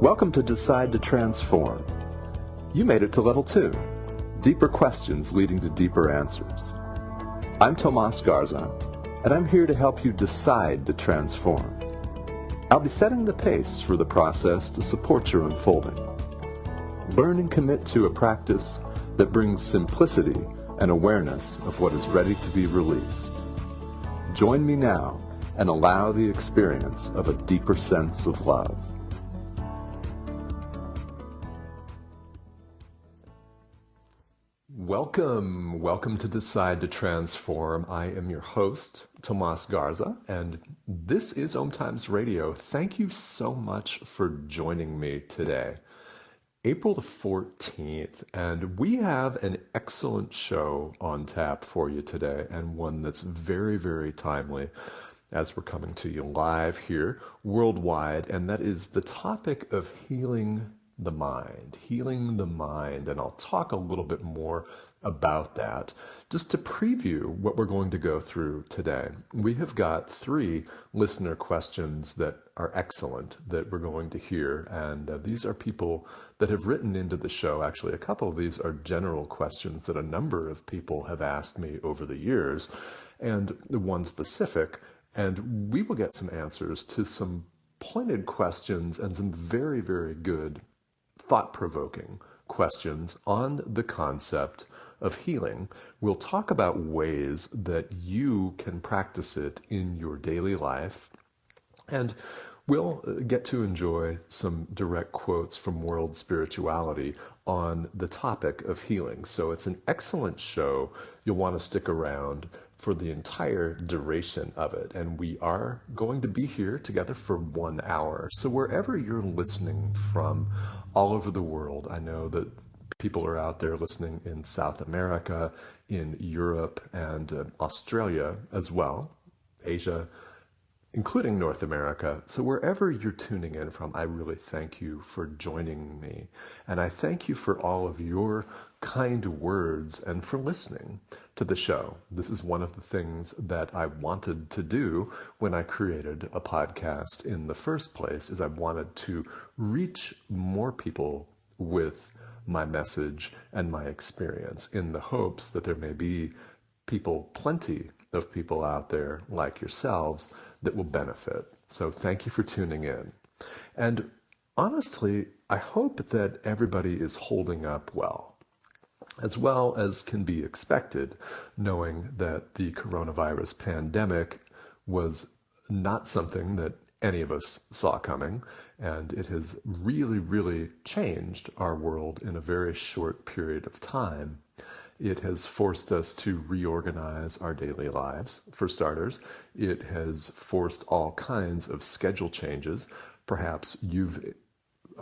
Welcome to Decide to Transform. You made it to level 2, deeper questions leading to deeper answers. I'm Tomas Garza, and I'm here to help you decide to transform. I'll be setting the pace for the process to support your unfolding. Learn and commit to a practice that brings simplicity and awareness of what is ready to be released. Join me now and allow the experience of a deeper sense of love. Welcome to Decide to Transform. I am your host, Tomas Garza, and this is OMTimes Radio. Thank you so much for joining me today. April the 14th, and we have an excellent show on tap for you today, and one that's very, very timely as we're coming to you live here worldwide, and that is the topic of healing the mind, and I'll talk a little bit more about that. Just to preview what we're going to go through today, we have got 3 listener questions that are excellent that we're going to hear, and these are people that have written into the show. Actually, a couple of these are general questions that a number of people have asked me over the years, and one specific, and we will get some answers to some pointed questions and some very, very good thought-provoking questions on the concept of healing. We'll talk about ways that you can practice it in your daily life, and we'll get to enjoy some direct quotes from world spirituality on the topic of healing. So it's an excellent show. You'll want to stick around for the entire duration of it. And we are going to be here together for 1 hour. So wherever you're listening from all over the world, I know that people are out there listening in South America, in Europe, and Australia as well, Asia, including North America. So wherever you're tuning in from, I really thank you for joining me. And I thank you for all of your kind words and for listening to the show. This is one of the things that I wanted to do when I created a podcast in the first place, is I wanted to reach more people with my message and my experience, in the hopes that there may be plenty of people out there like yourselves that will benefit. So thank you for tuning in. And honestly, I hope that everybody is holding up well as can be expected, knowing that the coronavirus pandemic was not something that any of us saw coming, and it has really, really changed our world in a very short period of time. It has forced us to reorganize our daily lives, for starters. It has forced all kinds of schedule changes. Perhaps you've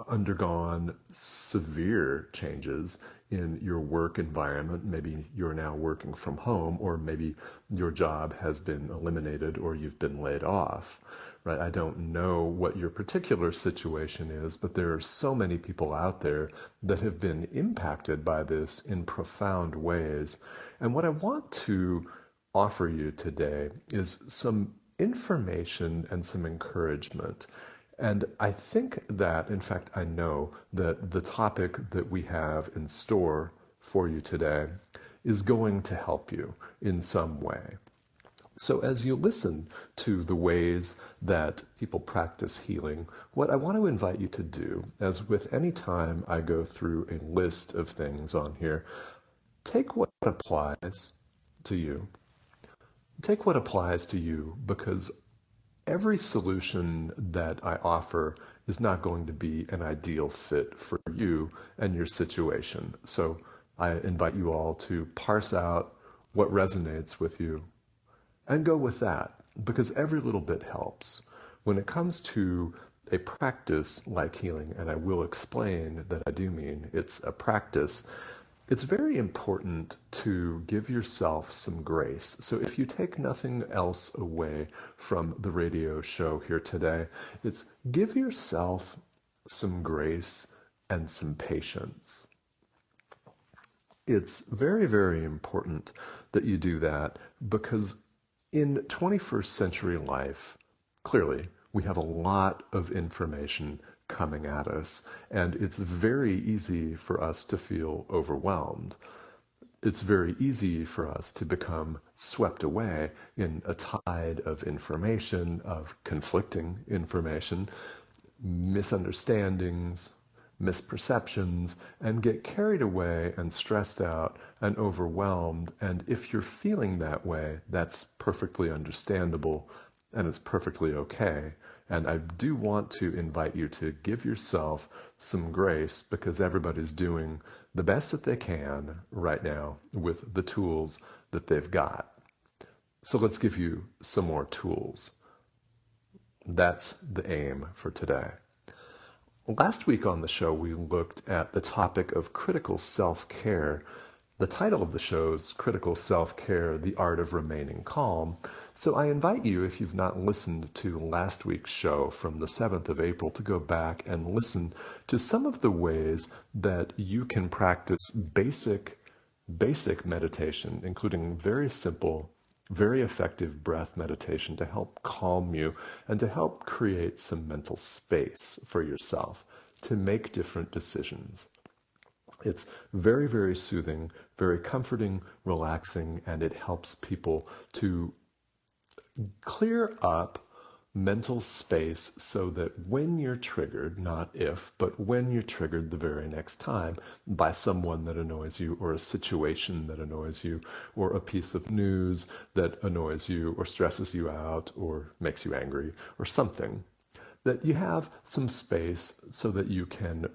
undergone severe changes in your work environment. Maybe you're now working from home, or maybe your job has been eliminated or you've been laid off. Right? I don't know what your particular situation is, but there are so many people out there that have been impacted by this in profound ways. And what I want to offer you today is some information and some encouragement. And I think that, in fact, I know that the topic that we have in store for you today is going to help you in some way. So as you listen to the ways that people practice healing, what I want to invite you to do, as with any time I go through a list of things on here, take what applies to you. Take what applies to you, because every solution that I offer is not going to be an ideal fit for you and your situation. So I invite you all to parse out what resonates with you and go with that, because every little bit helps. When it comes to a practice like healing, and I will explain that I do mean it's a practice, it's very important to give yourself some grace. So if you take nothing else away from the radio show here today, it's give yourself some grace and some patience. It's very, very important that you do that, because in 21st century life, clearly, we have a lot of information coming at us, and it's very easy for us to feel overwhelmed. It's very easy for us to become swept away in a tide of information, of conflicting information, misunderstandings, misperceptions, and get carried away and stressed out and overwhelmed. And if you're feeling that way, that's perfectly understandable and it's perfectly okay. And I do want to invite you to give yourself some grace because everybody's doing the best that they can right now with the tools that they've got. So let's give you some more tools. That's the aim for today. Last week on the show, we looked at the topic of critical self-care. The title of the show is Critical Self-Care, The Art of Remaining Calm. So I invite you, if you've not listened to last week's show from the 7th of April, to go back and listen to some of the ways that you can practice basic meditation, including very simple, very effective breath meditation to help calm you and to help create some mental space for yourself to make different decisions. It's very, very soothing, very comforting, relaxing, and it helps people to clear up mental space so that when you're triggered, not if, but when you're triggered the very next time by someone that annoys you or a situation that annoys you or a piece of news that annoys you or stresses you out or makes you angry or something, that you have some space so that you can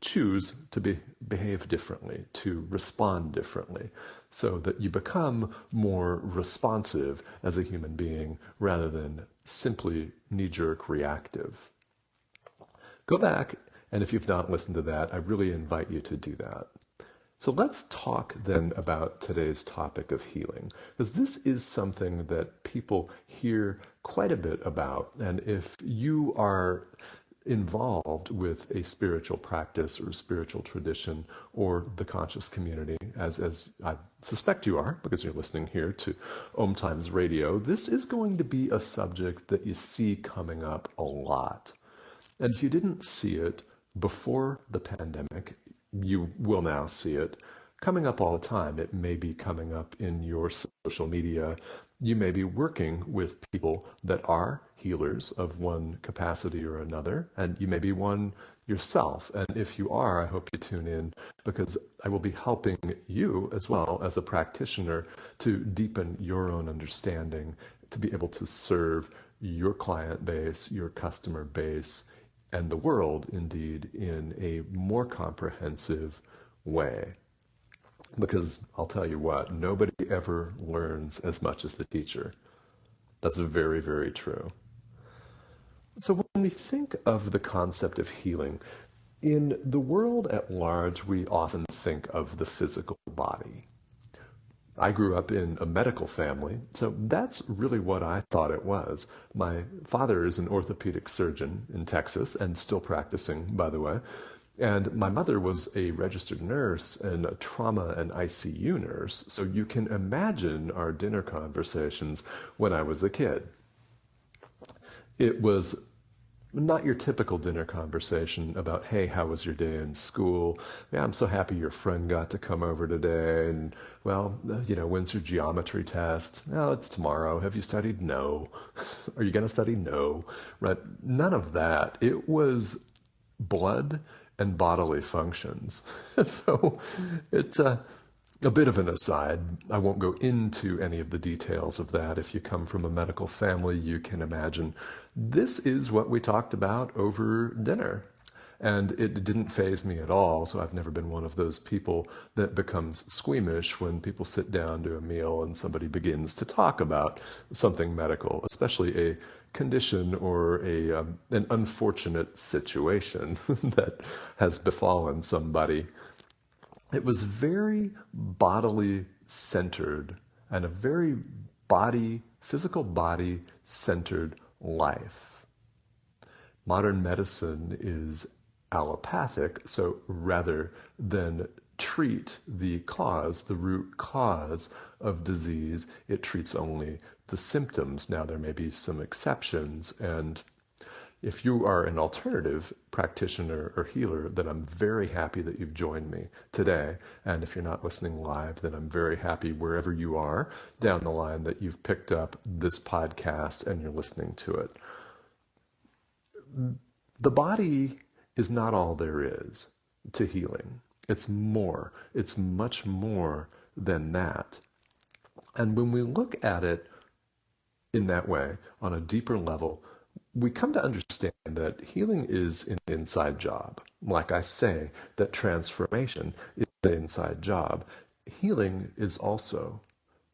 choose to behave differently, to respond differently, so that you become more responsive as a human being rather than simply knee-jerk reactive. Go back, and if you've not listened to that, I really invite you to do that. So let's talk then about today's topic of healing, because this is something that people hear quite a bit about, and if you are involved with a spiritual practice or spiritual tradition or the conscious community, as I suspect you are because you're listening here to OMTimes Radio, this is going to be a subject that you see coming up a lot. And if you didn't see it before the pandemic, you will now see it coming up all the time. It may be coming up in your social media. You may be working with people that are healers of one capacity or another, and you may be one yourself. And if you are, I hope you tune in because I will be helping you as well as a practitioner to deepen your own understanding, to be able to serve your client base, your customer base, and the world indeed in a more comprehensive way. Because I'll tell you what, nobody ever learns as much as the teacher. That's very, very true. So when we think of the concept of healing, in the world at large, we often think of the physical body. I grew up in a medical family, so that's really what I thought it was. My father is an orthopedic surgeon in Texas and still practicing, by the way. And my mother was a registered nurse and a trauma and ICU nurse, so you can imagine our dinner conversations when I was a kid. It was not your typical dinner conversation about, hey, how was your day in school? Yeah, I'm so happy your friend got to come over today. And, well, when's your geometry test? Oh, it's tomorrow. Have you studied? No. Are you going to study? No. Right? None of that. It was blood and bodily functions. So it's a bit of an aside. I won't go into any of the details of that. If you come from a medical family, you can imagine this is what we talked about over dinner. And it didn't faze me at all, so I've never been one of those people that becomes squeamish when people sit down to a meal and somebody begins to talk about something medical, especially a condition or an unfortunate situation that has befallen somebody. It was very bodily centered and a very physical body centered life. Modern medicine is allopathic, so rather than treat the root cause of disease, it treats only the symptoms. Now, there may be some exceptions, and If you are an alternative practitioner or healer, then I'm very happy that you've joined me today. And if you're not listening live, then I'm very happy wherever you are down the line that you've picked up this podcast and you're listening to it. The body is not all there is to healing. It's more. It's much more than that. And when we look at it in that way, on a deeper level, we come to understand that healing is an inside job. Like I say, that transformation is an inside job. Healing is also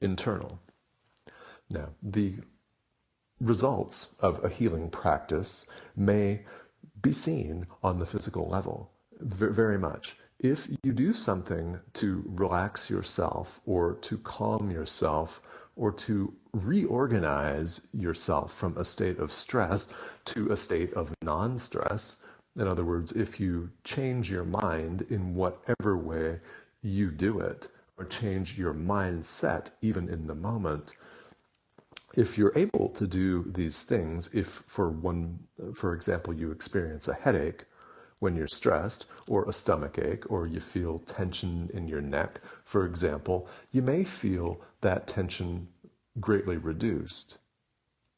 internal. Now, the results of a healing practice may be seen on the physical level very much. If you do something to relax yourself or to calm yourself or to reorganize yourself from a state of stress to a state of non-stress, in other words, if you change your mind in whatever way you do it, or change your mindset even in the moment, if you're able to do these things, if for example, you experience a headache when you're stressed, or a stomach ache, or you feel tension in your neck, for example, you may feel that tension greatly reduced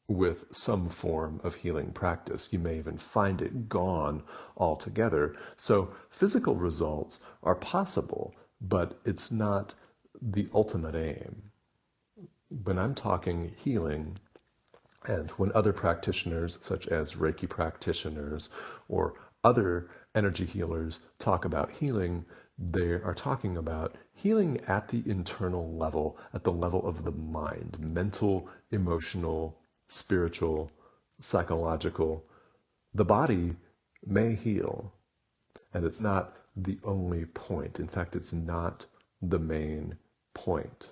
with some form of healing practice. You may even find it gone altogether. So physical results are possible, but it's not the ultimate aim. When I'm talking healing, and when other practitioners, such as Reiki practitioners or other energy healers, talk about healing, they are talking about healing at the internal level, at the level of the mind, mental, emotional, spiritual, psychological. The body may heal, and it's not the only point. In fact, it's not the main point.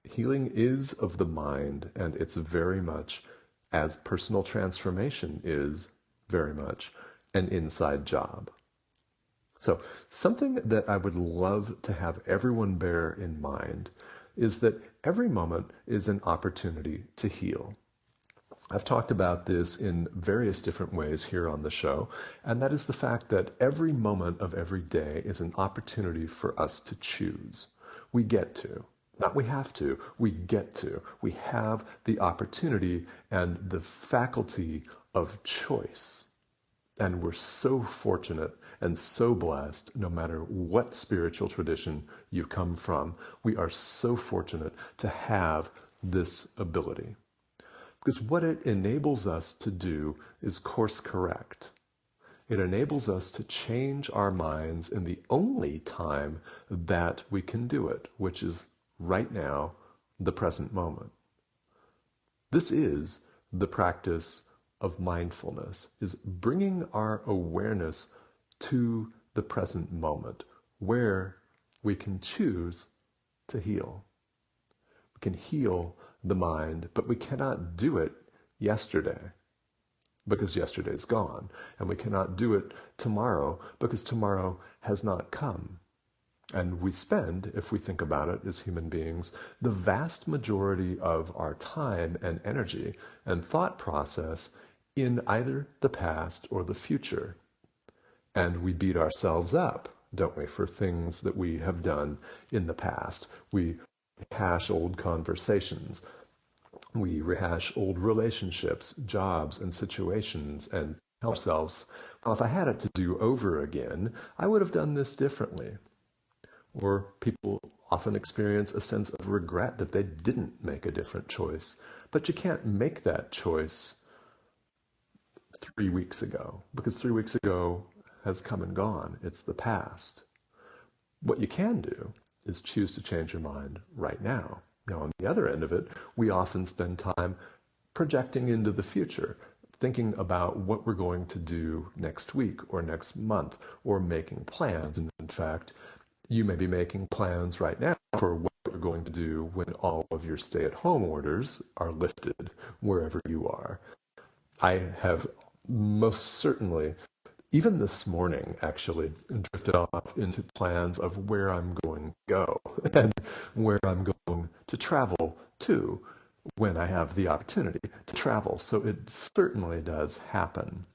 Healing is of the mind, and it's very much, as personal transformation is very much, an inside job. So something that I would love to have everyone bear in mind is that every moment is an opportunity to heal. I've talked about this in various different ways here on the show, and that is the fact that every moment of every day is an opportunity for us to choose. We get to. Not we have to, we get to. We have the opportunity and the faculty of choice. And we're so fortunate and so blessed, no matter what spiritual tradition you come from, we are so fortunate to have this ability. Because what it enables us to do is course correct. It enables us to change our minds in the only time that we can do it, which is right now, the present moment. This is the practice of mindfulness, is bringing our awareness to the present moment where we can choose to heal. We can heal the mind, but we cannot do it yesterday because yesterday is gone. And we cannot do it tomorrow because tomorrow has not come. And we spend, if we think about it as human beings, the vast majority of our time and energy and thought process in either the past or the future. And we beat ourselves up, don't we, for things that we have done in the past. We rehash old conversations. We rehash old relationships, jobs, and situations, and tell ourselves, well, if I had it to do over again, I would have done this differently. Or people often experience a sense of regret that they didn't make a different choice. But you can't make that choice 3 weeks ago, because 3 weeks ago has come and gone. It's the past. What you can do is choose to change your mind right now. Now, on the other end of it, we often spend time projecting into the future, thinking about what we're going to do next week or next month, or making plans. And in fact, you may be making plans right now for what you're going to do when all of your stay-at-home orders are lifted wherever you are. I have most certainly, even this morning actually, drifted off into plans of where I'm going to go and where I'm going to travel to when I have the opportunity to travel. So it certainly does happen.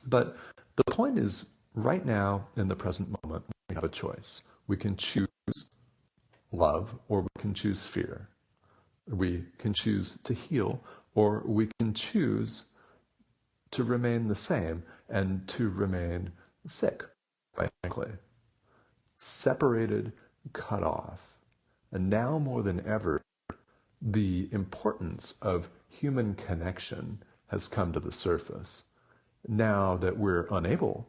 But the point is, right now, in the present moment, we have a choice. We can choose love, or we can choose fear. We can choose to heal, or we can choose to remain the same and to remain sick, quite frankly. Separated, cut off. And now more than ever, the importance of human connection has come to the surface. Now that we're unable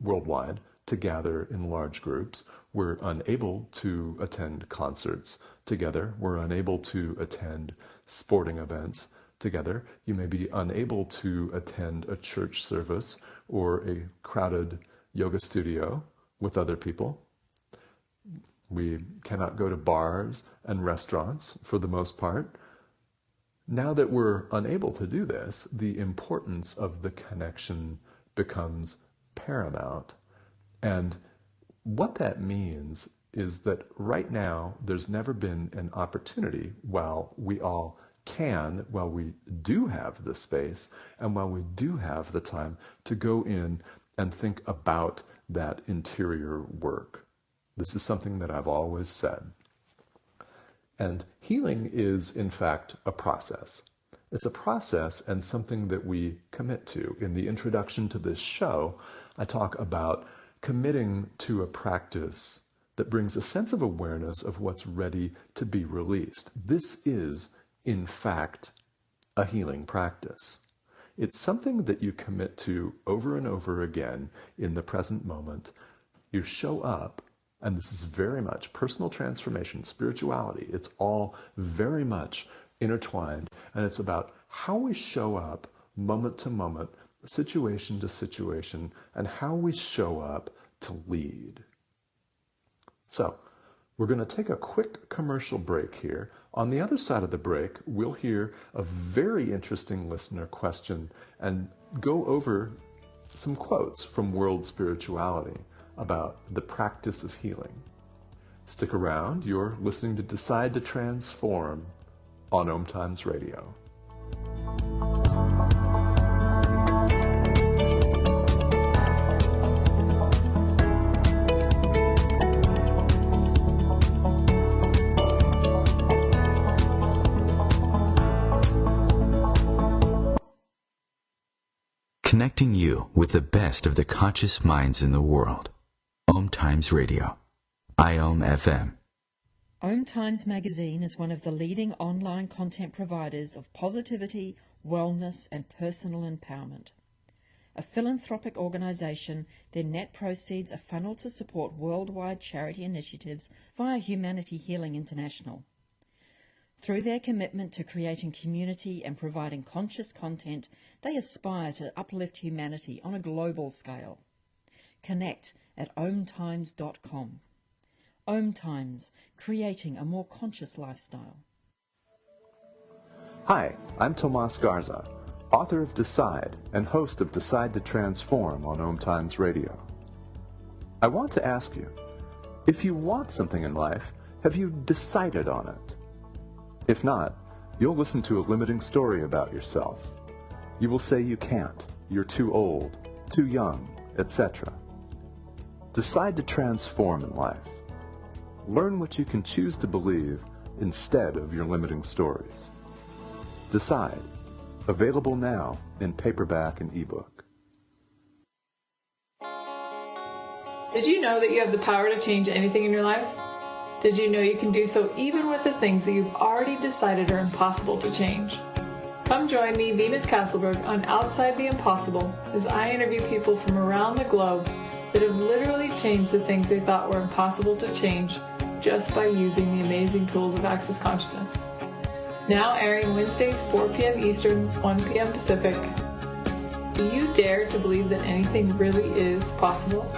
worldwide to gather in large groups, we're unable to attend concerts together, we're unable to attend sporting events together. You may be unable to attend a church service or a crowded yoga studio with other people. We cannot go to bars and restaurants for the most part. Now that we're unable to do this, the importance of the connection becomes paramount. And what that means is that right now there's never been an opportunity, while we all can, while we do have the space, and while we do have the time to go in and think about that interior work. This is something that I've always said. And healing is, in fact, a process. It's a process and something that we commit to. In the introduction to this show, I talk about committing to a practice that brings a sense of awareness of what's ready to be released. This is, in fact, a healing practice. It's something that you commit to over and over again in the present moment. You show up. And this is very much personal transformation, spirituality. It's all very much intertwined. And it's about how we show up moment to moment, situation to situation, and how we show up to lead. So we're going to take a quick commercial break here. On the other side of the break, we'll hear a very interesting listener question and go over some quotes from world spirituality about the practice of healing. Stick around. You're listening to Decide to Transform on OMTimes Radio. Connecting you with the best of the conscious minds in the world. OMTimes Radio. IOM FM. OMTimes magazine is one of the leading online content providers of positivity, wellness and personal empowerment. A philanthropic organisation, their net proceeds are funneled to support worldwide charity initiatives via Humanity Healing International. Through their commitment to creating community and providing conscious content, they aspire to uplift humanity on a global scale. Connect at omtimes.com. OMTimes, creating a more conscious lifestyle. Hi, I'm Tomas Garza, author of Decide and host of Decide to Transform on OMTimes Radio. I want to ask you, if you want something in life, have you decided on it? If not, you'll listen to a limiting story about yourself. You will say you can't, you're too old, too young, etc. Decide to transform in life. Learn what you can choose to believe instead of your limiting stories. Decide. Available now in paperback and ebook. Did you know that you have the power to change anything in your life? Did you know you can do so even with the things that you've already decided are impossible to change? Come join me, Venus Castleberg, on Outside the Impossible as I interview people from around the globe that have literally changed the things they thought were impossible to change just by using the amazing tools of Access Consciousness. Now airing Wednesdays 4 p.m. Eastern, 1 p.m. Pacific. Do you dare to believe that anything really is possible?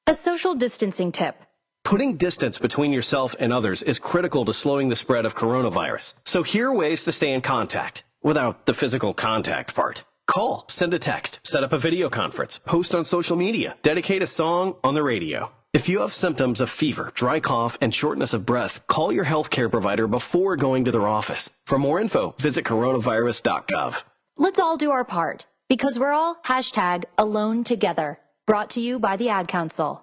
A social distancing tip. Putting distance between yourself and others is critical to slowing the spread of coronavirus. So here are ways to stay in contact without the physical contact part. Call, send a text, set up a video conference, post on social media, dedicate a song on the radio. If you have symptoms of fever, dry cough, and shortness of breath, call your healthcare provider before going to their office. For more info, visit coronavirus.gov. Let's all do our part, because we're all #AloneTogether. Brought to you by the Ad Council.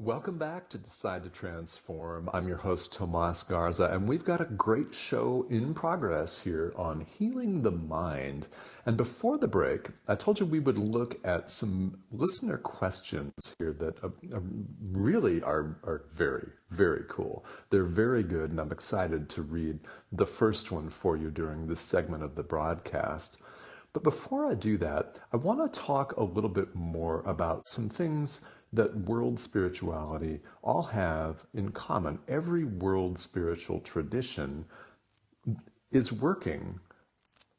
Welcome back to Decide to Transform. I'm your host, Tomas Garza, and we've got a great show in progress here on healing the mind. And before the break, I told you we would look at some listener questions here that really are very, very cool. They're very good, and I'm excited to read the first one for you during this segment of the broadcast. But before I do that, I want to talk a little bit more about some things that world spirituality all have in common. Every world spiritual tradition is working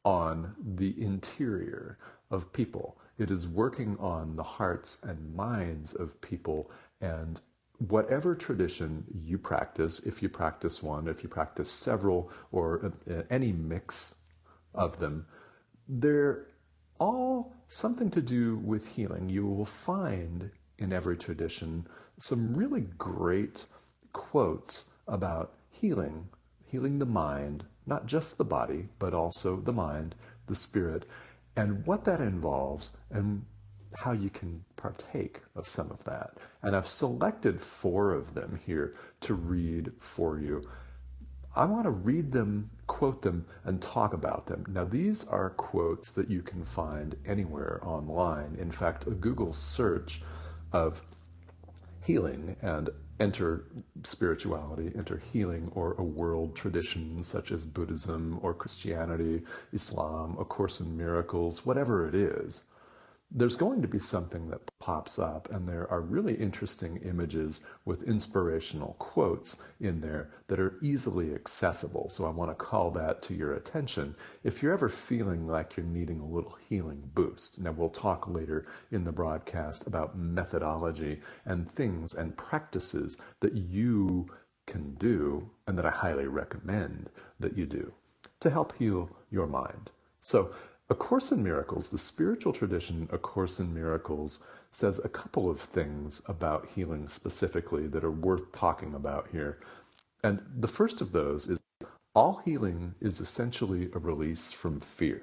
on the interior of people. It is working on the hearts and minds of people, and whatever tradition you practice, if you practice one, if you practice several, or any mix of them, they're all something to do with healing. You will find in every tradition some really great quotes about healing the mind, not just the body, but also the mind, the spirit, and what that involves and how you can partake of some of that. And I've selected 4 of them here to read for you. I want to read them, quote them, and talk about them. Now, these are quotes that you can find anywhere online. In fact, a Google search of healing and enter spirituality, enter healing or a world tradition such as Buddhism or Christianity, Islam, A Course in Miracles, whatever it is, there's going to be something that pops up, and there are really interesting images with inspirational quotes in there that are easily accessible. So I want to call that to your attention if you're ever feeling like you're needing a little healing boost. Now, we'll talk later in the broadcast about methodology and things and practices that you can do and that I highly recommend that you do to help heal your mind. So, A Course in Miracles, the spiritual tradition A Course in Miracles, says a couple of things about healing specifically that are worth talking about here. And the first of those is all healing is essentially a release from fear.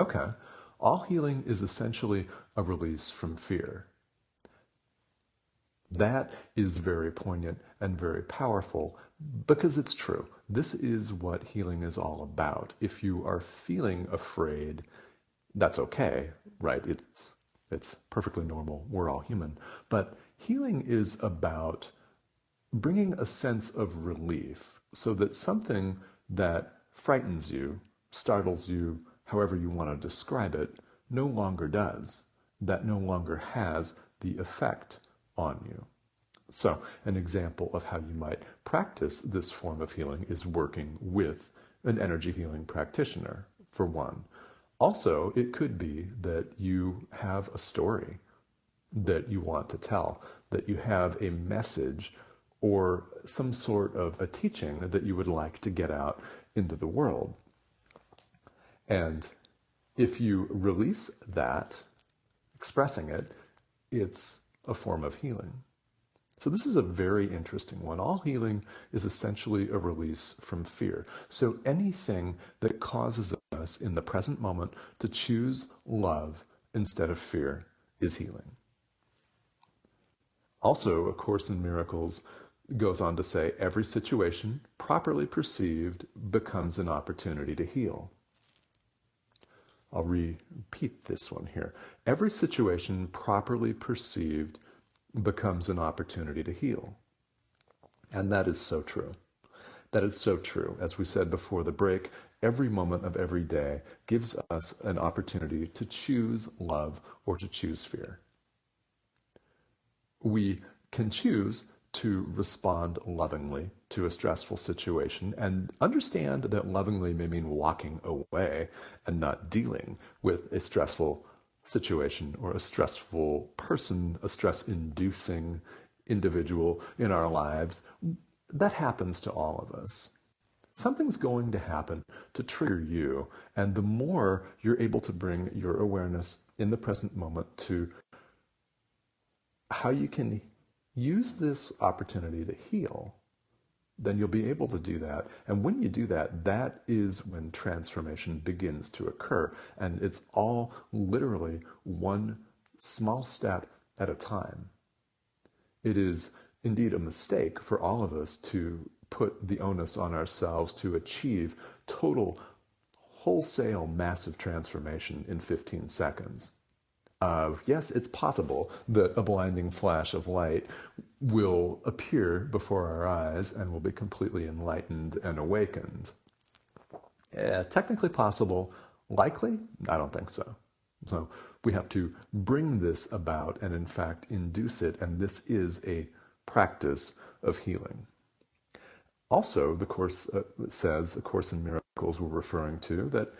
Okay, all healing is essentially a release from fear. That is very poignant and very powerful because it's true. This is what healing is all about. If you are feeling afraid, that's okay, right? It's perfectly normal. We're all human. But healing is about bringing a sense of relief so that something that frightens you, startles you, however you want to describe it, no longer does. That no longer has the effect on you. So, an example of how you might practice this form of healing is working with an energy healing practitioner, for one. Also, it could be that you have a story that you want to tell, that you have a message or some sort of a teaching that you would like to get out into the world. And if you release that, expressing it, it's a form of healing. So this is a very interesting one. All healing is essentially a release from fear. So anything that causes us in the present moment to choose love instead of fear is healing. Also, A Course in Miracles goes on to say, every situation properly perceived becomes an opportunity to heal. I'll repeat this one here. Every situation properly perceived becomes an opportunity to heal. And that is so true. That is so true. As we said before the break, every moment of every day gives us an opportunity to choose love or to choose fear. We can choose to respond lovingly to a stressful situation and understand that lovingly may mean walking away and not dealing with a stressful situation or a stressful person, a stress-inducing individual in our lives. That happens to all of us. something's going to happen to trigger you. And the more you're able to bring your awareness in the present moment to how you can use this opportunity to heal, then you'll be able to do that. And when you do that, that is when transformation begins to occur. And it's all literally one small step at a time. It is indeed a mistake for all of us to put the onus on ourselves to achieve total, wholesale, massive transformation in 15 seconds. Yes, it's possible that a blinding flash of light will appear before our eyes and we'll be completely enlightened and awakened. Technically possible, likely? I don't think so. So we have to bring this about and in fact induce it, and this is a practice of healing. Also, the Course says, the Course in Miracles we're referring to, that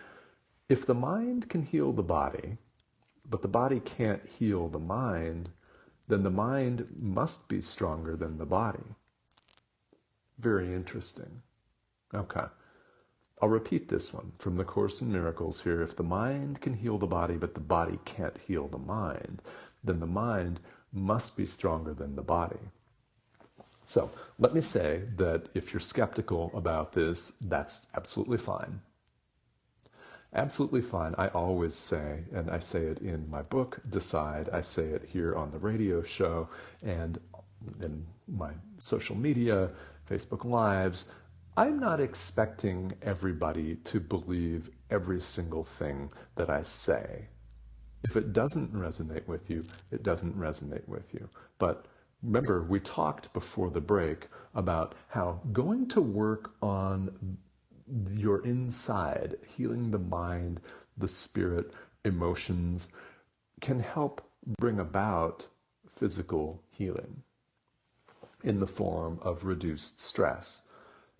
if the mind can heal the body, but the body can't heal the mind, then the mind must be stronger than the body. Very interesting. Okay. I'll repeat this one from the Course in Miracles here. If the mind can heal the body, but the body can't heal the mind, then the mind must be stronger than the body. So let me say that if you're skeptical about this, that's absolutely fine. Absolutely fine. I always say, and I say it in my book, Decide, I say it here on the radio show and in my social media, Facebook Lives, I'm not expecting everybody to believe every single thing that I say. If it doesn't resonate with you, it doesn't resonate with you. But remember, we talked before the break about how going to work on your inside, healing the mind, the spirit, emotions, can help bring about physical healing in the form of reduced stress.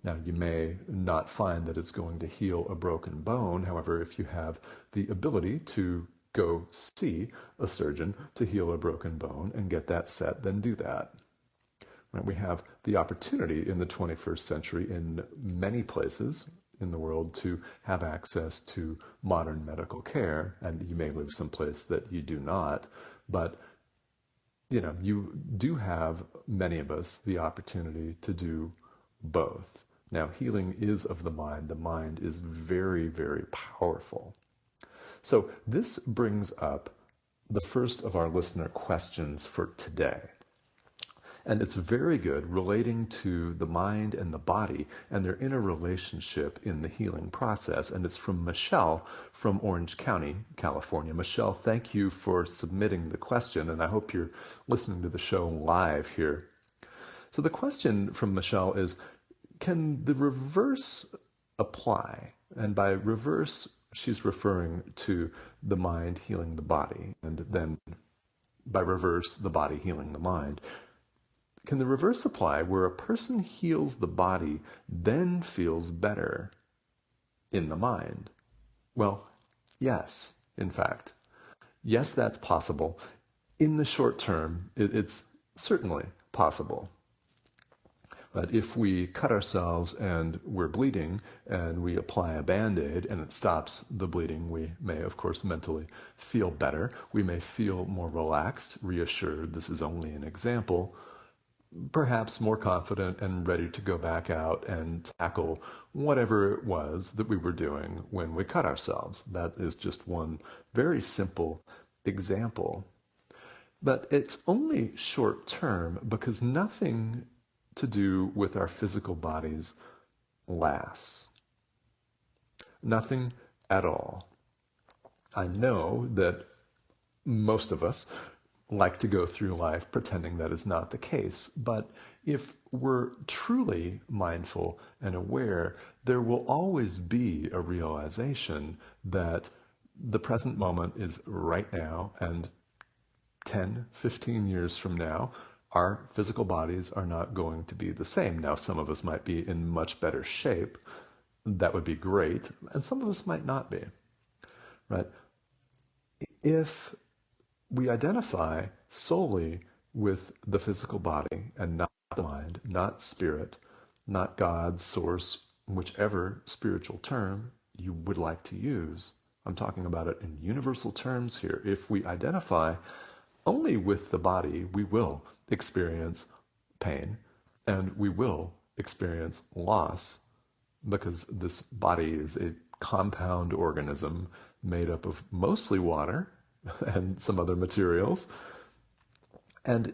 Now, you may not find that it's going to heal a broken bone. However, if you have the ability to go see a surgeon to heal a broken bone and get that set, then do that. We have the opportunity in the 21st century in many places in the world to have access to modern medical care, and you may live someplace that you do not, but you do have, many of us, the opportunity to do both. Now, healing is of the mind. The mind is very, very powerful. So this brings up the first of our listener questions for today. And it's very good relating to the mind and the body and their interrelationship in the healing process. And it's from Michelle from Orange County, California. Michelle, thank you for submitting the question, and I hope you're listening to the show live here. So the question from Michelle is, can the reverse apply? And by reverse, she's referring to the mind healing the body, and then by reverse, the body healing the mind. Can the reverse apply where a person heals the body, then feels better in the mind? Well, yes, in fact. Yes, that's possible. In the short term, it's certainly possible. But if we cut ourselves and we're bleeding and we apply a Band-Aid and it stops the bleeding, we may, of course, mentally feel better. We may feel more relaxed, reassured. This is only an example. Perhaps more confident and ready to go back out and tackle whatever it was that we were doing when we cut ourselves. That is just one very simple example. But it's only short term because nothing to do with our physical bodies lasts. Nothing at all. I know that most of us like to go through life pretending that is not the case. But if we're truly mindful and aware, there will always be a realization that the present moment is right now, and 10, 15 years from now, our physical bodies are not going to be the same. Now, some of us might be in much better shape. That would be great. And some of us might not be. Right? If we identify solely with the physical body and not the mind, not spirit, not God, source, whichever spiritual term you would like to use. I'm talking about it in universal terms here. If we identify only with the body, we will experience pain and we will experience loss, because this body is a compound organism made up of mostly water and some other materials. And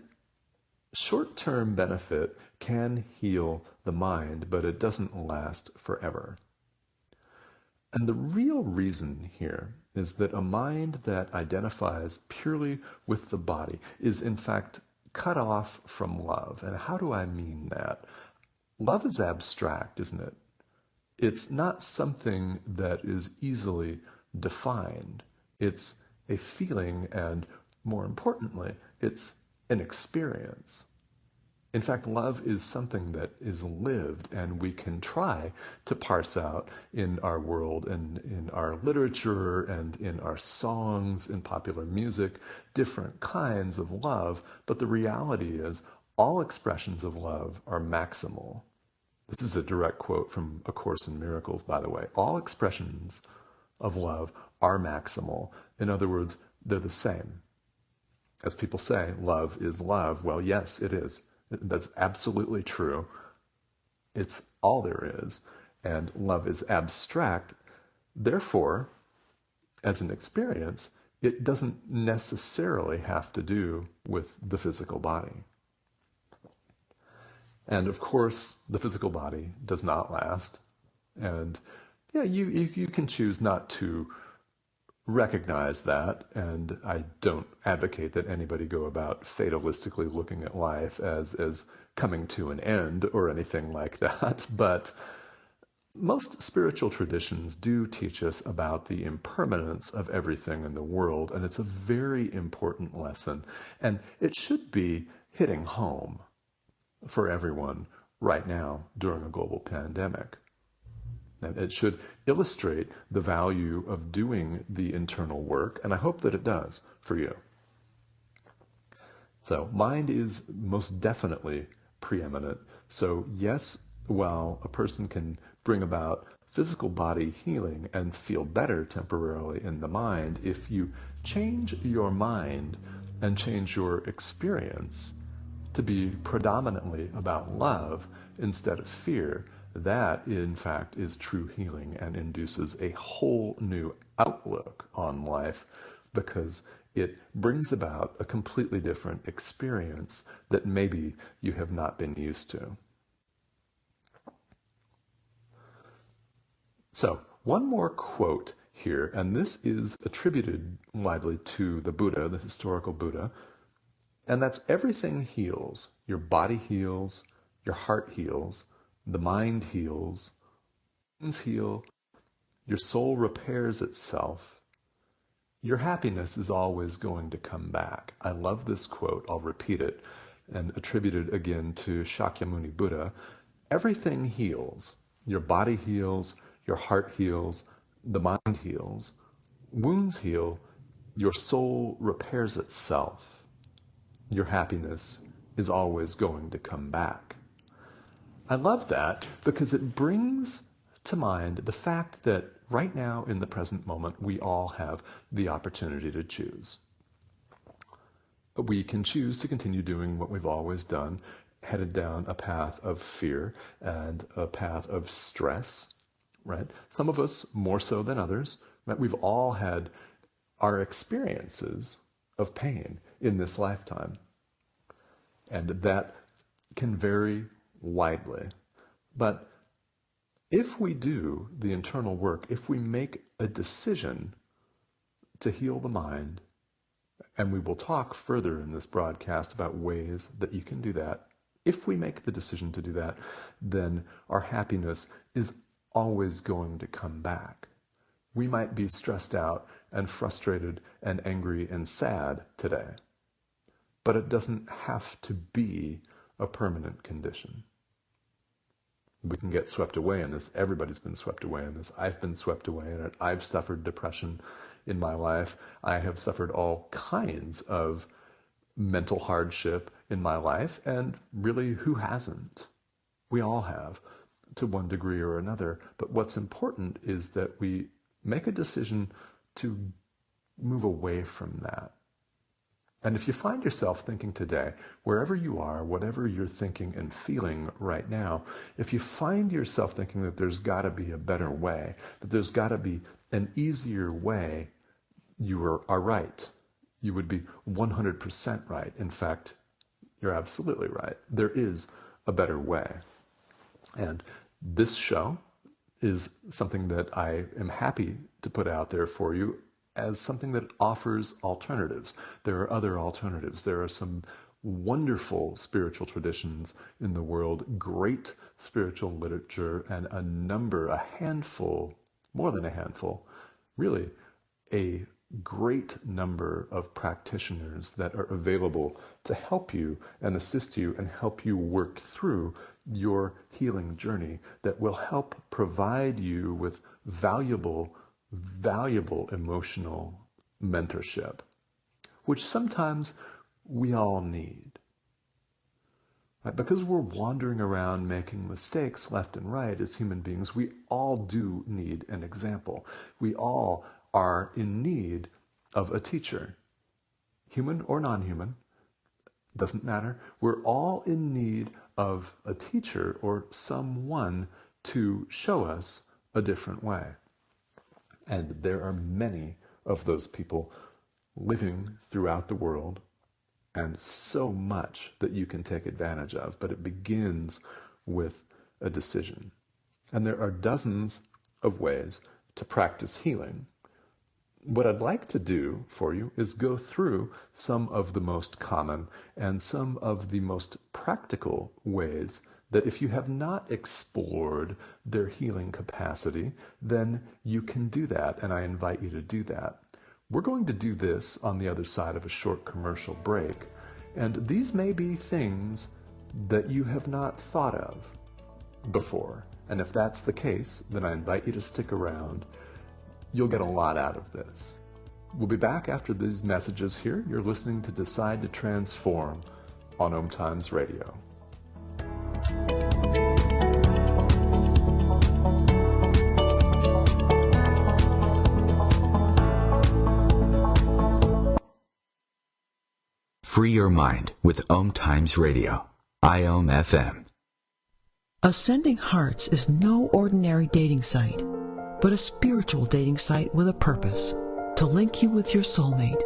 short-term benefit can heal the mind, but it doesn't last forever. And the real reason here is that a mind that identifies purely with the body is in fact cut off from love. And how do I mean that? Love is abstract, isn't it? It's not something that is easily defined. It's a feeling, and more importantly, it's an experience. In fact, love is something that is lived, and we can try to parse out in our world and in our literature and in our songs, in popular music, different kinds of love, but the reality is all expressions of love are maximal. This is a direct quote from A Course in Miracles, by the way. All expressions of love are maximal. In other words, they're the same. As people say, love is love. Well, yes, it is. That's absolutely true. It's all there is. And love is abstract. Therefore, as an experience, it doesn't necessarily have to do with the physical body. And of course, the physical body does not last. And yeah, you can choose not to recognize that. And I don't advocate that anybody go about fatalistically looking at life as coming to an end or anything like that. But most spiritual traditions do teach us about the impermanence of everything in the world. And it's a very important lesson. And it should be hitting home for everyone right now during a global pandemic. And it should illustrate the value of doing the internal work, and I hope that it does for you. So mind is most definitely preeminent. So yes, while a person can bring about physical body healing and feel better temporarily in the mind, if you change your mind and change your experience to be predominantly about love instead of fear, that in fact is true healing and induces a whole new outlook on life, because it brings about a completely different experience that maybe you have not been used to. So, one more quote here, and this is attributed widely to the Buddha, the historical Buddha, and that's: everything heals. Your body heals, your heart heals, the mind heals, things heal, your soul repairs itself. Your happiness is always going to come back. I love this quote. I'll repeat it and attribute it again to Shakyamuni Buddha. Everything heals. Your body heals, your heart heals, the mind heals, wounds heal, your soul repairs itself. Your happiness is always going to come back. I love that because it brings to mind the fact that right now in the present moment we all have the opportunity to choose. We can choose to continue doing what we've always done, headed down a path of fear and a path of stress, right? Some of us more so than others, right? We've all had our experiences of pain in this lifetime. And that can vary widely. But if we do the internal work, if we make a decision to heal the mind, and we will talk further in this broadcast about ways that you can do that, if we make the decision to do that, then our happiness is always going to come back. We might be stressed out and frustrated and angry and sad today, but it doesn't have to be a permanent condition. We can get swept away in this. Everybody's been swept away in this. I've been swept away in it. I've suffered depression in my life. I have suffered all kinds of mental hardship in my life, and really, who hasn't? We all have. to one degree or another. But what's important is that we make a decision to move away from that. And if you find yourself thinking today, wherever you are, whatever you're thinking and feeling right now, if you find yourself thinking that there's got to be a better way, that there's got to be an easier way, you are right. You would be 100% right. In fact, you're absolutely right. There is a better way. And this show is something that I am happy to put out there for you as something that offers alternatives. There are other alternatives. There are some wonderful spiritual traditions in the world, great spiritual literature, and a handful, more than a handful, really a great number of practitioners that are available to help you and assist you and help you work through your healing journey, that will help provide you with valuable emotional mentorship, which sometimes we all need. Right? Because we're wandering around making mistakes left and right as human beings, we all do need an example. We all are in need of a teacher. Human or non-human, doesn't matter. We're all in need of a teacher or someone to show us a different way. And there are many of those people living throughout the world, and so much that you can take advantage of. But it begins with a decision. And there are dozens of ways to practice healing. What I'd like to do for you is go through some of the most common and some of the most practical ways that if you have not explored their healing capacity, then you can do that, and I invite you to do that. We're going to do this on the other side of a short commercial break, and these may be things that you have not thought of before, and if that's the case, then I invite you to stick around. You'll get a lot out of this. We'll be back after these messages here. You're listening to Decide to Transform on OMTimes Radio. Free your mind with OMTimes Radio, IOM FM. Ascending Hearts is no ordinary dating site, but a spiritual dating site with a purpose, to link you with your soulmate.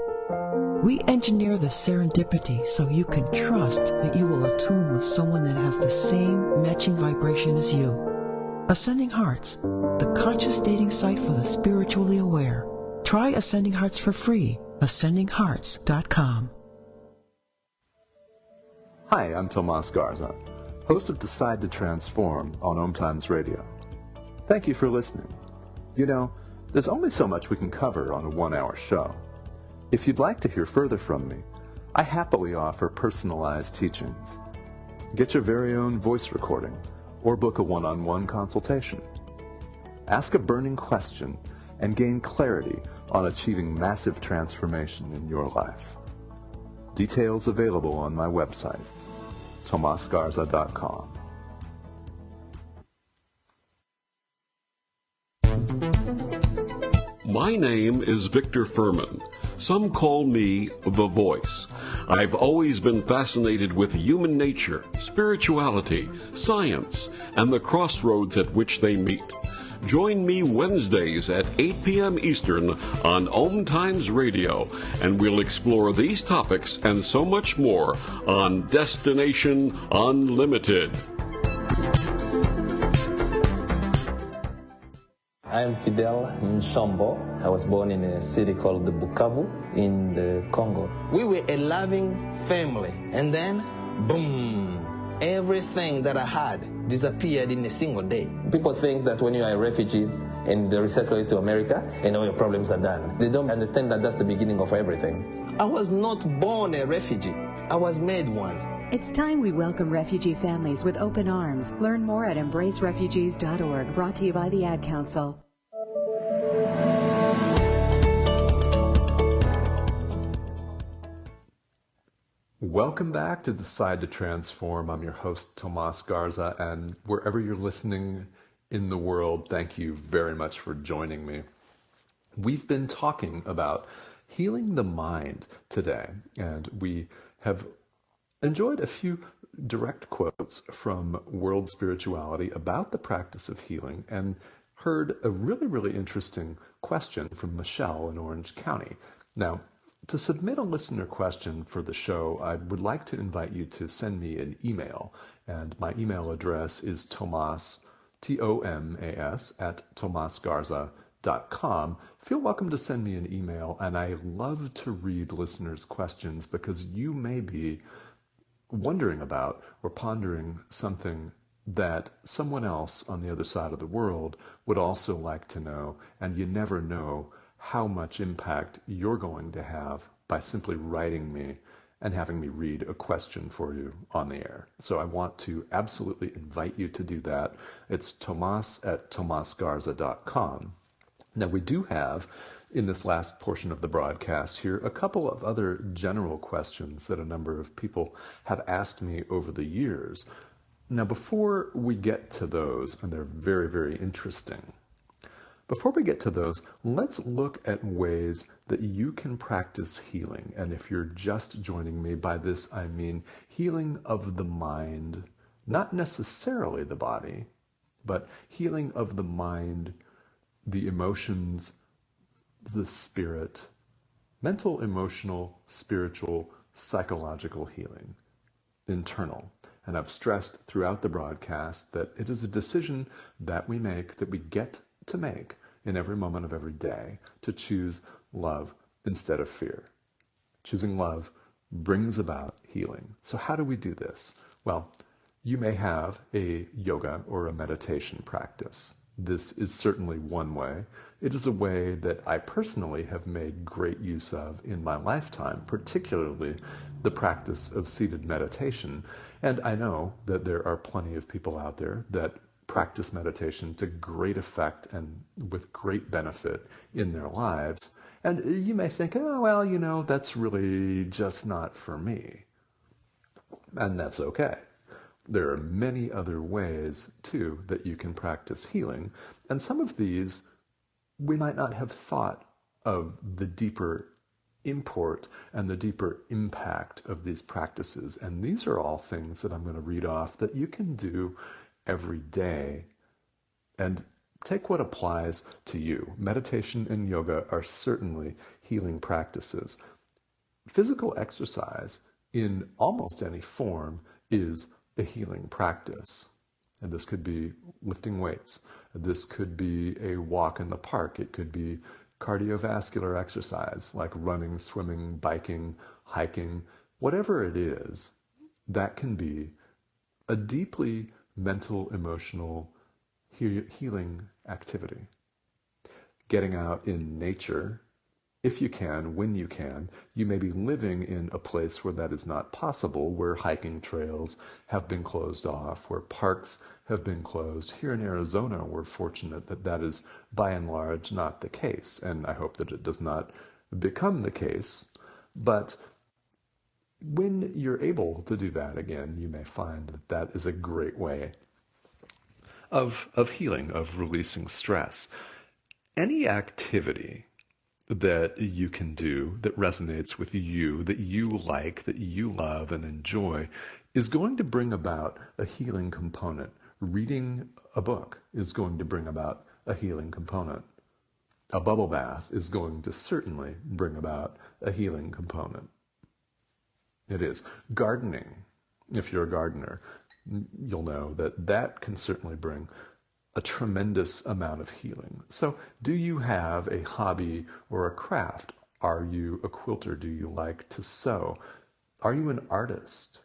We engineer the serendipity so you can trust that you will attune with someone that has the same matching vibration as you. Ascending Hearts, the conscious dating site for the spiritually aware. Try Ascending Hearts for free, ascendinghearts.com. Hi, I'm Tomas Garza, host of Decide to Transform on OMTimes Radio. Thank you for listening. You know, there's only so much we can cover on a 1-hour show. If you'd like to hear further from me, I happily offer personalized teachings. Get your very own voice recording or book a one-on-one consultation. Ask a burning question and gain clarity on achieving massive transformation in your life. Details available on my website, tomasgarza.com. My name is Victor Furman. Some call me The Voice. I've always been fascinated with human nature, spirituality, science, and the crossroads at which they meet. Join me Wednesdays at 8 p.m. Eastern on OMTimes Radio, and we'll explore these topics and so much more on Destination Unlimited. I am Fidel Nshombo. I was born in a city called Bukavu in the Congo. We were a loving family, and then, boom, everything that I had disappeared in a single day. People think that when you are a refugee and they resettle you to America, and all your problems are done. They don't understand that that's the beginning of everything. I was not born a refugee. I was made one. It's time we welcome refugee families with open arms. Learn more at embracerefugees.org, brought to you by the Ad Council. Welcome back to Decide to Transform. I'm your host, Tomas Garza, and wherever you're listening in the world, thank you very much for joining me. We've been talking about healing the mind today, and we have enjoyed a few direct quotes from world spirituality about the practice of healing and heard a really interesting question from Michelle in Orange County. Now, to submit a listener question for the show, I would like to invite you to send me an email, and my email address is Tomas, T-O-M-A-S, at tomasgarza.com. Feel welcome to send me an email, and I love to read listeners' questions because you may be wondering about or pondering something that someone else on the other side of the world would also like to know, and you never know how much impact you're going to have by simply writing me and having me read a question for you on the air. So I want to absolutely invite you to do that. It's Tomas at tomasgarza.com. Now, we do have, in this last portion of the broadcast here, a couple of other general questions that a number of people have asked me over the years. Now, before we get to those, and they're very interesting, before we get to those, let's look at ways that you can practice healing. And if you're just joining me, by this I mean healing of the mind, not necessarily the body, but healing of the mind, the emotions, the spirit, mental, emotional, spiritual, psychological healing, internal. And I've stressed throughout the broadcast that it is a decision that we make, that we get to make in every moment of every day, to choose love instead of fear. Choosing love brings about healing. So how do we do this? Well, you may have a yoga or a meditation practice. This is certainly one way. It is a way that I personally have made great use of in my lifetime, particularly the practice of seated meditation. And I know that there are plenty of people out there that practice meditation to great effect and with great benefit in their lives. And you may think, oh, well, that's really just not for me. And that's okay. There are many other ways, too, that you can practice healing. And some of these, we might not have thought of the deeper import and the deeper impact of these practices. And these are all things that I'm going to read off that you can do every day and take what applies to you. Meditation and yoga are certainly healing practices. Physical exercise in almost any form is a healing practice. And this could be lifting weights. This could be a walk in the park. It could be cardiovascular exercise like running, swimming, biking, hiking, whatever it is. That can be a deeply mental, emotional healing activity. Getting out in nature, if you can, when you can. You may be living in a place where that is not possible, where hiking trails have been closed off, where parks have been closed. Here in Arizona, we're fortunate that that is by and large not the case, and I hope that it does not become the case. But when you're able to do that again, you may find that that is a great way of healing, of releasing stress. Any activity that you can do that resonates with you, that you like, that you love and enjoy, is going to bring about a healing component. Reading a book is going to bring about a healing component. A bubble bath is going to certainly bring about a healing component. It is. Gardening, if you're a gardener, you'll know that that can certainly bring a tremendous amount of healing. So do you have a hobby or a craft? Are you a quilter? Do you like to sew? Are you an artist?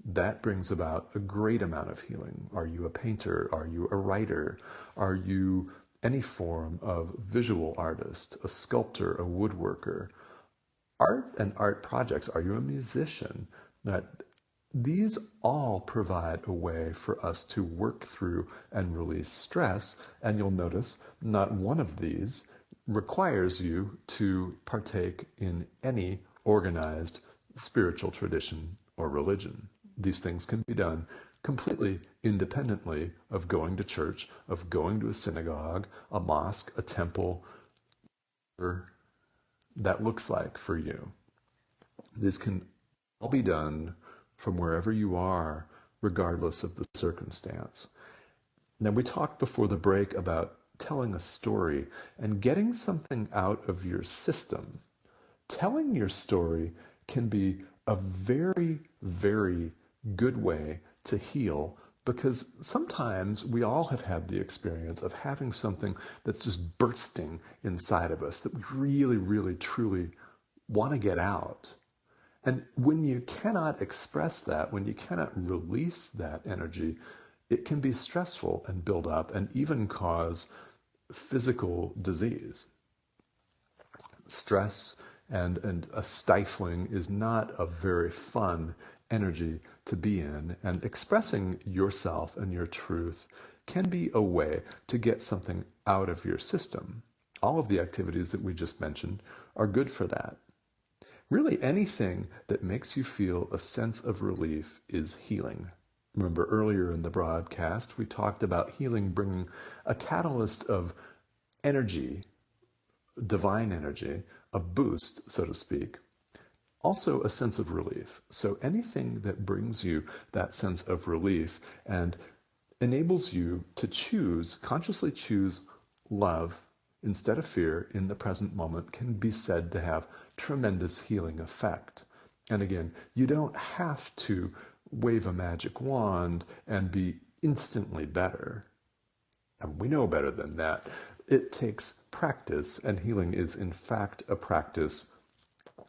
That brings about a great amount of healing. Are you a painter? Are you a writer? Are you any form of visual artist, a sculptor, a woodworker? Art and art projects. Are you a musician? These all provide a way for us to work through and release stress, and you'll notice not one of these requires you to partake in any organized spiritual tradition or religion. These things can be done completely independently of going to church, of going to a synagogue, a mosque, a temple, whatever that looks like for you. This can all be done from wherever you are, regardless of the circumstance. Now, we talked before the break about telling a story and getting something out of your system. Telling your story can be a very, very good way to heal, because sometimes we all have had the experience of having something that's just bursting inside of us that we really, really, truly want to get out. And when you cannot express that, when you cannot release that energy, it can be stressful and build up and even cause physical disease. Stress and a stifling is not a very fun energy to be in, and expressing yourself and your truth can be a way to get something out of your system. All of the activities that we just mentioned are good for that. Really, anything that makes you feel a sense of relief is healing. Remember, earlier in the broadcast, we talked about healing bringing a catalyst of energy, divine energy, a boost, so to speak, also a sense of relief. So anything that brings you that sense of relief and enables you to consciously choose love instead of fear in the present moment can be said to have tremendous healing effect. And again, you don't have to wave a magic wand and be instantly better. And we know better than that. It takes practice, and healing is in fact a practice,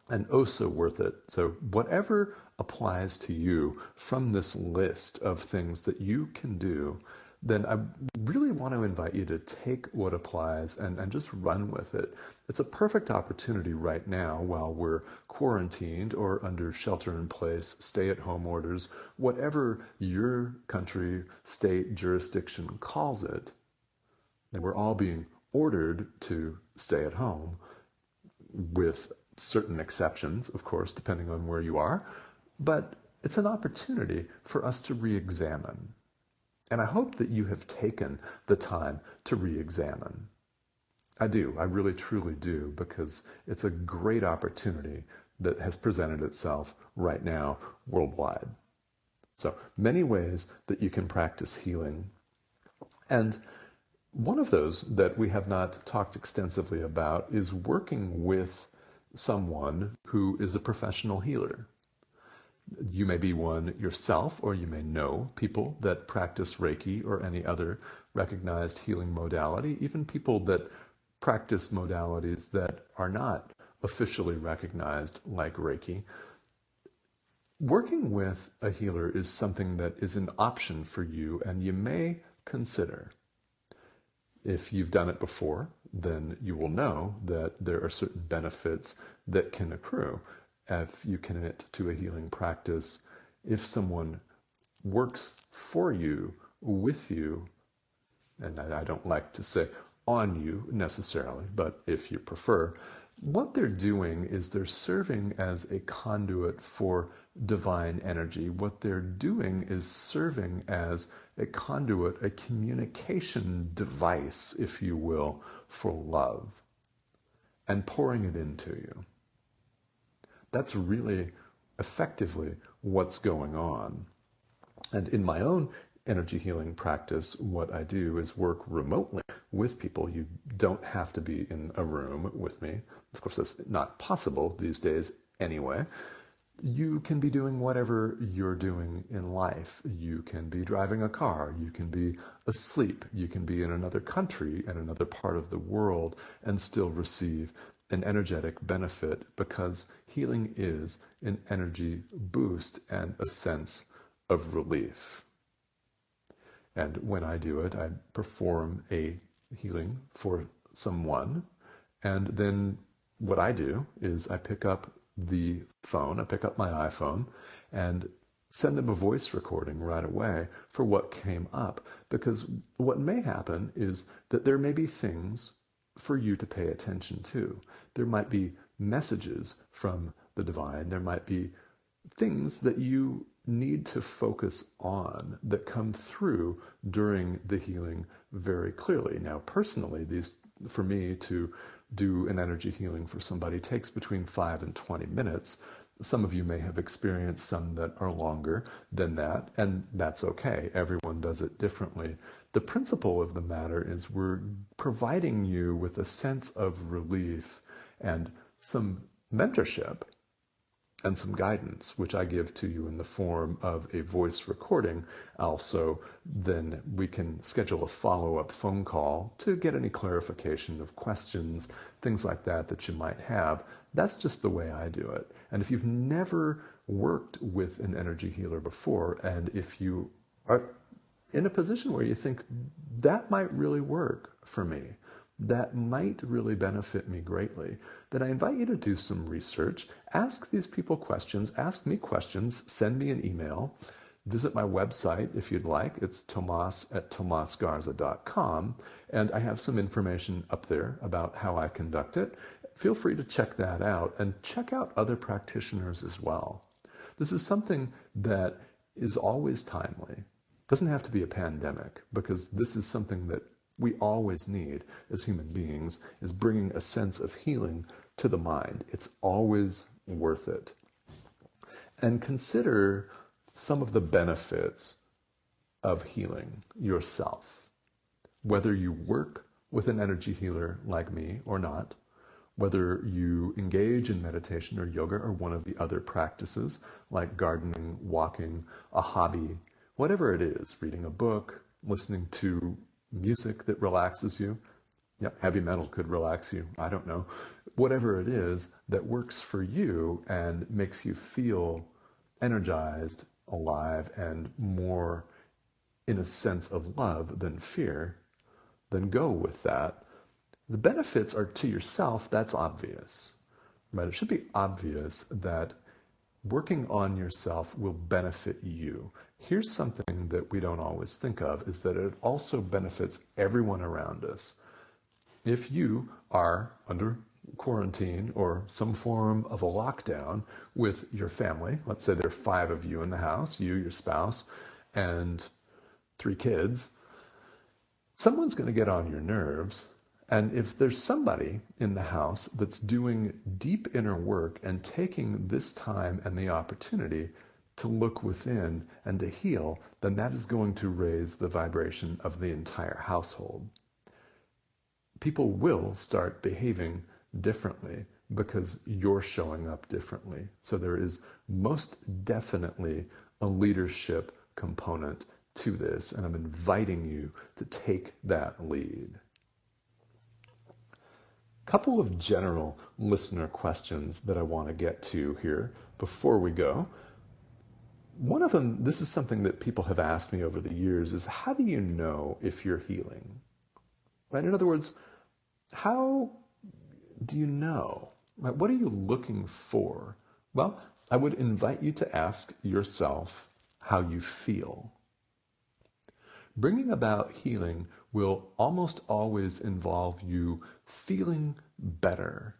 and oh so worth it. So whatever applies to you from this list of things that you can do, then I really want to invite you to take what applies and just run with it. It's a perfect opportunity right now while we're quarantined or under shelter-in-place, stay-at-home orders, whatever your country, state, jurisdiction calls it. And we're all being ordered to stay at home, with certain exceptions, of course, depending on where you are. But it's an opportunity for us to re-examine. And I hope that you have taken the time to re-examine. I do. I really, truly do, because it's a great opportunity that has presented itself right now worldwide. So many ways that you can practice healing. And one of those that we have not talked extensively about is working with someone who is a professional healer. You may be one yourself, or you may know people that practice Reiki or any other recognized healing modality, even people that practice modalities that are not officially recognized, like Reiki. Working with a healer is something that is an option for you, and you may consider. If you've done it before, then you will know that there are certain benefits that can accrue if you commit to a healing practice. If someone works for you, with you, and I don't like to say on you necessarily, but if you prefer, what they're doing is they're serving as a conduit for divine energy. What they're doing is serving as a conduit, a communication device, if you will, for love, and pouring it into you. That's really effectively what's going on. And in my own energy healing practice, what I do is work remotely with people. You don't have to be in a room with me. Of course, that's not possible these days anyway. You can be doing whatever you're doing in life. You can be driving a car. You can be asleep. You can be in another country and another part of the world and still receive an energetic benefit, because healing is an energy boost and a sense of relief. And when I do it, I perform a healing for someone, and then what I do is I pick up the phone, I pick up my iPhone, and send them a voice recording right away for what came up. Because what may happen is that there may be things for you to pay attention to. There might be messages from the divine. There might be things that you need to focus on that come through during the healing very clearly. Now, personally, for me to do an energy healing for somebody takes between 5 and 20 minutes. Some of you may have experienced some that are longer than that, and that's okay. Everyone does it differently. The principle of the matter is we're providing you with a sense of relief and some mentorship and some guidance, which I give to you in the form of a voice recording. Also, then we can schedule a follow-up phone call to get any clarification of questions, things like that you might have. That's just the way I do it. And if you've never worked with an energy healer before, and if you are in a position where you think that might really work for me, that might really benefit me greatly, then I invite you to do some research, ask these people questions, ask me questions, send me an email, visit my website if you'd like. It's tomas@tomasgarza.com, and I have some information up there about how I conduct it. Feel free to check that out and check out other practitioners as well. This is something that is always timely. It doesn't have to be a pandemic, because this is something that we always need as human beings, is bringing a sense of healing to the mind. It's always worth it. And consider some of the benefits of healing yourself. Whether you work with an energy healer like me or not, whether you engage in meditation or yoga or one of the other practices like gardening, walking, a hobby, whatever it is, reading a book, listening to music that relaxes you. Yep, heavy metal could relax you. I don't know. Whatever it is that works for you and makes you feel energized, alive, and more in a sense of love than fear, then go with that. The benefits are to yourself, that's obvious. Right? It should be obvious that working on yourself will benefit you. Here's something that we don't always think of, is that it also benefits everyone around us. If you are under quarantine or some form of a lockdown with your family, let's say there are 5 of you in the house, you, your spouse, and 3 kids, someone's going to get on your nerves. And if there's somebody in the house that's doing deep inner work and taking this time and the opportunity to look within and to heal, then that is going to raise the vibration of the entire household. People will start behaving differently because you're showing up differently. So there is most definitely a leadership component to this, and I'm inviting you to take that lead. Couple of general listener questions that I want to get to here before we go. One of them, this is something that people have asked me over the years, is how do you know if you're healing? Right? In other words, how do you know? Right? What are you looking for? Well, I would invite you to ask yourself how you feel. Bringing about healing will almost always involve you feeling better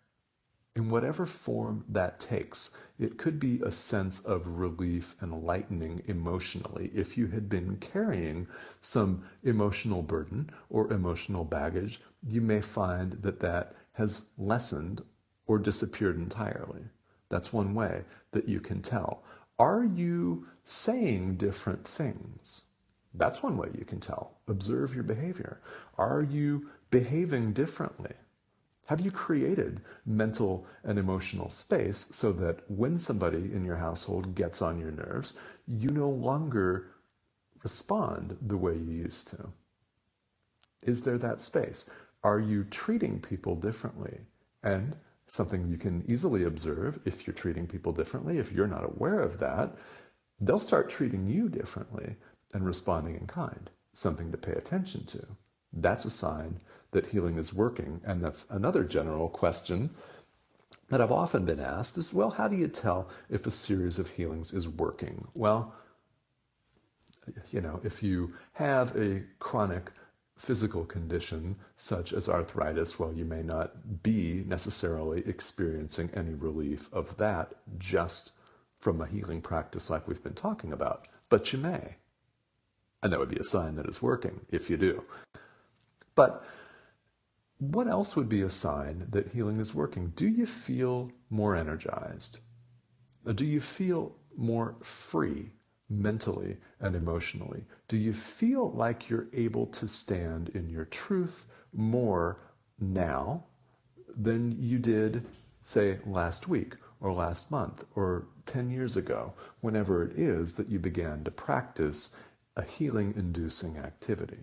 in whatever form that takes. It could be a sense of relief and lightening emotionally. If you had been carrying some emotional burden or emotional baggage, you may find that that has lessened or disappeared entirely. That's one way that you can tell. Are you saying different things? That's one way you can tell. Observe your behavior. Are you behaving differently? Have you created mental and emotional space so that when somebody in your household gets on your nerves, you no longer respond the way you used to? Is there that space? Are you treating people differently? And something you can easily observe if you're treating people differently, if you're not aware of that, they'll start treating you differently and responding in kind, something to pay attention to. That's a sign that healing is working. And that's another general question that I've often been asked is, well, how do you tell if a series of healings is working? Well, if you have a chronic physical condition such as arthritis, well, you may not be necessarily experiencing any relief of that just from a healing practice like we've been talking about, but you may. And that would be a sign that it's working if you do. But what else would be a sign that healing is working? Do you feel more energized? Do you feel more free mentally and emotionally? Do you feel like you're able to stand in your truth more now than you did, say, last week or last month or 10 years ago, whenever it is that you began to practice a healing-inducing activity?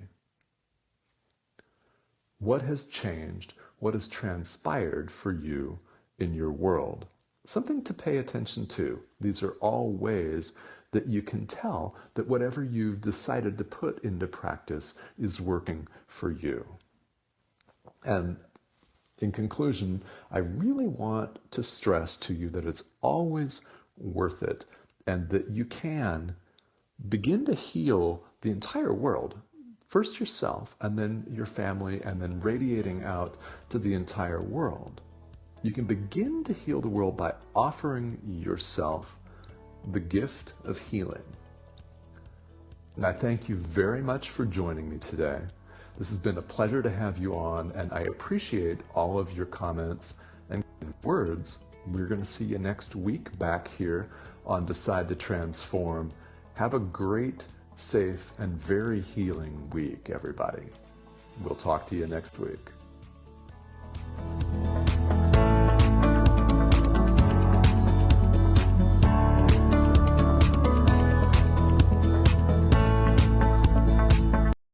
What has changed? What has transpired for you in your world? Something to pay attention to. These are all ways that you can tell that whatever you've decided to put into practice is working for you. And in conclusion, I really want to stress to you that it's always worth it and that you can begin to heal the entire world. First yourself, and then your family, and then radiating out to the entire world. You can begin to heal the world by offering yourself the gift of healing. And I thank you very much for joining me today. This has been a pleasure to have you on, and I appreciate all of your comments and words. We're going to see you next week back here on Decide to Transform. Have a great, safe, and very healing week, everybody. We'll talk to you next week.